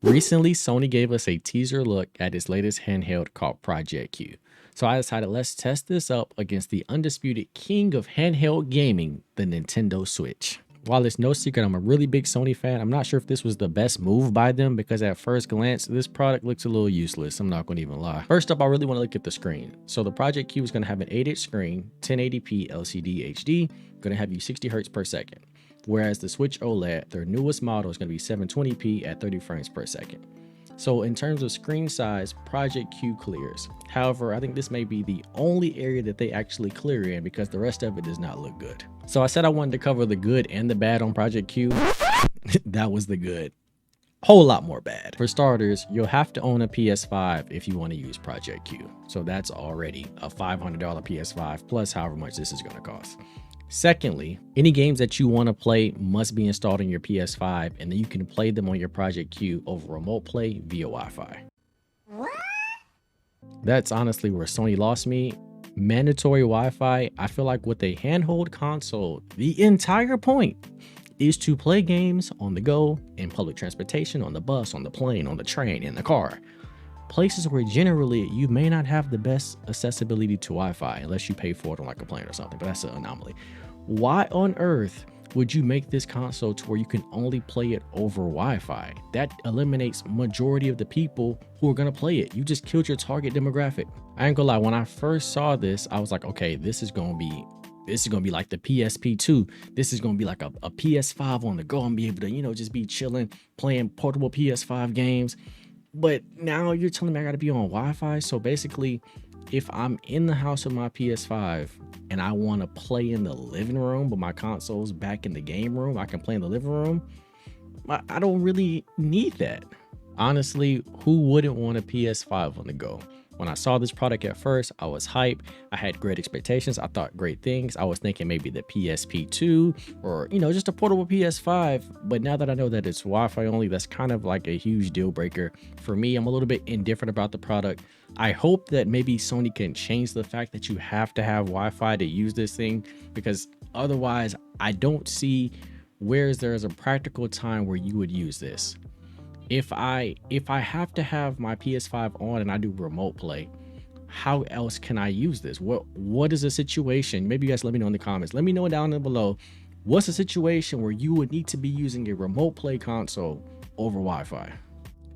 Recently, Sony gave us a teaser look at its latest handheld called Project Q. So I decided let's test this up against the undisputed king of handheld gaming, the Nintendo Switch. While it's no secret I'm a really big Sony fan, I'm not sure if this was the best move by them because at first glance, this product looks a little useless. I'm not going to even lie. First up, I really want to look at the screen. So the Project Q is going to have an 8-inch screen, 1080p LCD HD, going to have you 60 hertz per second. Whereas the Switch OLED, their newest model, is going to be 720p at 30 frames per second. So in terms of screen size, Project Q clears. However, I think this may be the only area that they actually clear in because the rest of it does not look good. So I said I wanted to cover the good and the bad on Project Q. That was the good. Whole lot more bad. For starters, you'll have to own a PS5 if you want to use Project Q. So that's already a $500 PS5 plus however much this is going to cost. Secondly, any games that you want to play must be installed on your PS5, and then you can play them on your Project Q over remote play via Wi-Fi. What? That's honestly where Sony lost me. Mandatory Wi-Fi, I feel like with a handheld console, the entire point is to play games on the go, in public transportation, on the bus, on the plane, on the train, in the car. Places where generally you may not have the best accessibility to Wi-Fi unless you pay for it on like a plane or something, but that's an anomaly. Why on earth would you make this console to where you can only play it over Wi-Fi? That eliminates majority of the people who are gonna play it. You just killed your target demographic. I ain't gonna lie, when I first saw this, I was like, okay, this is gonna be like the PSP2. This is gonna be like a PS5 on the go and be able to, just be chilling, playing portable PS5 games. But now you're telling me I gotta be on Wi-Fi. So basically, if I'm in the house with my PS5 and I want to play in the living room, but my console's back in the game room, I can play in the living room. I don't really need that. Honestly, who wouldn't want a PS5 on the go? When I saw this product at first, I was hyped. I had great expectations. I thought great things. I was thinking maybe the PSP2 or, just a portable PS5. But now that I know that it's Wi-Fi only, that's kind of like a huge deal breaker. For me, I'm a little bit indifferent about the product. I hope that maybe Sony can change the fact that you have to have Wi-Fi to use this thing, because otherwise I don't see where there's a practical time where you would use this. If I have to have my PS5 on and I do remote play, how else can I use this? What is a situation? Maybe you guys let me know in the comments. Let me know down below. What's a situation where you would need to be using a remote play console over Wi-Fi?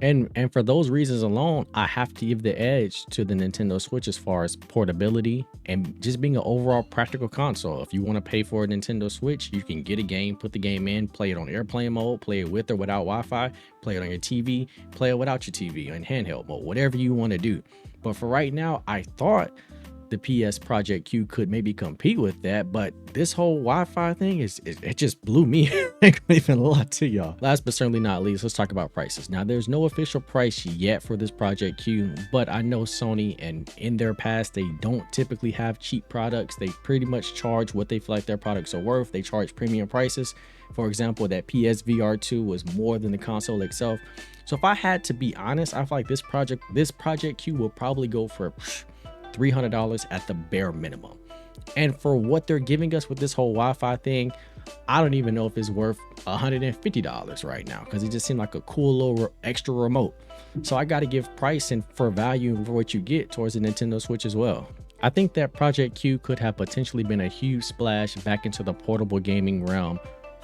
And for those reasons alone, I have to give the edge to the Nintendo Switch as far as portability and just being an overall practical console. If you want to pay for a Nintendo Switch, you can get a game, put the game in, play it on airplane mode, play it with or without Wi-Fi, play it on your TV, play it without your TV in handheld mode, whatever you want to do. But for right now, I thought the PS Project Q could maybe compete with that, but this whole Wi-Fi thing it just blew me. I ain't gonna even lie to y'all. Last but certainly not least, let's talk about prices. Now, there's no official price yet for this Project Q, but I know Sony, and in their past, they don't typically have cheap products. They pretty much charge what they feel like their products are worth. They charge premium prices. For example, that PSVR 2 was more than the console itself. So if I had to be honest, I feel like this Project Q will probably go for $300 at the bare minimum. And for what they're giving us with this whole Wi-Fi thing, I don't even know if it's worth $150 right now, because it just seemed like a cool little extra remote. So I got to give price and for value for what you get towards the Nintendo Switch as well. I think that Project Q could have potentially been a huge splash back into the portable gaming realm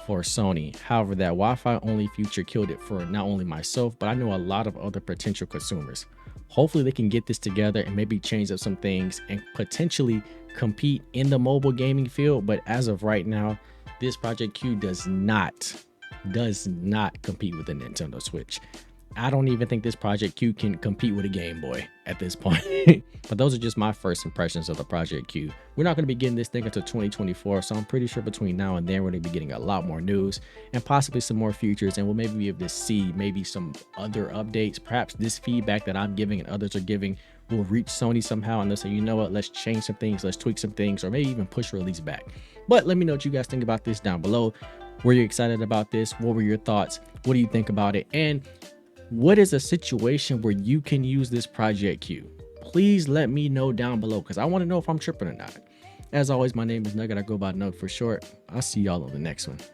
for Sony. However, that Wi-Fi only feature killed it for not only myself, but I know a lot of other potential consumers. Hopefully they can get this together and maybe change up some things and potentially compete in the mobile gaming field. But as of right now, this Project Q does not compete with the Nintendo Switch. I don't even think this Project Q can compete with a Game Boy at this point. But those are just my first impressions of the Project Q. We're not going to be getting this thing until 2024, so I'm pretty sure between now and then we're going to be getting a lot more news and possibly some more features, and we'll maybe be able to see maybe some other updates. Perhaps this feedback that I'm giving and others are giving will reach Sony somehow, and they'll say, you know what, let's change some things, let's tweak some things, or maybe even push release back. But let me know what you guys think about this down below. Were you excited about this? What were your thoughts? What do you think about it? And what is a situation where you can use this Project Q? Please let me know down below, because I want to know if I'm tripping or not. As always, my name is Nugget. I go by Nug for short. I'll see y'all on the next one.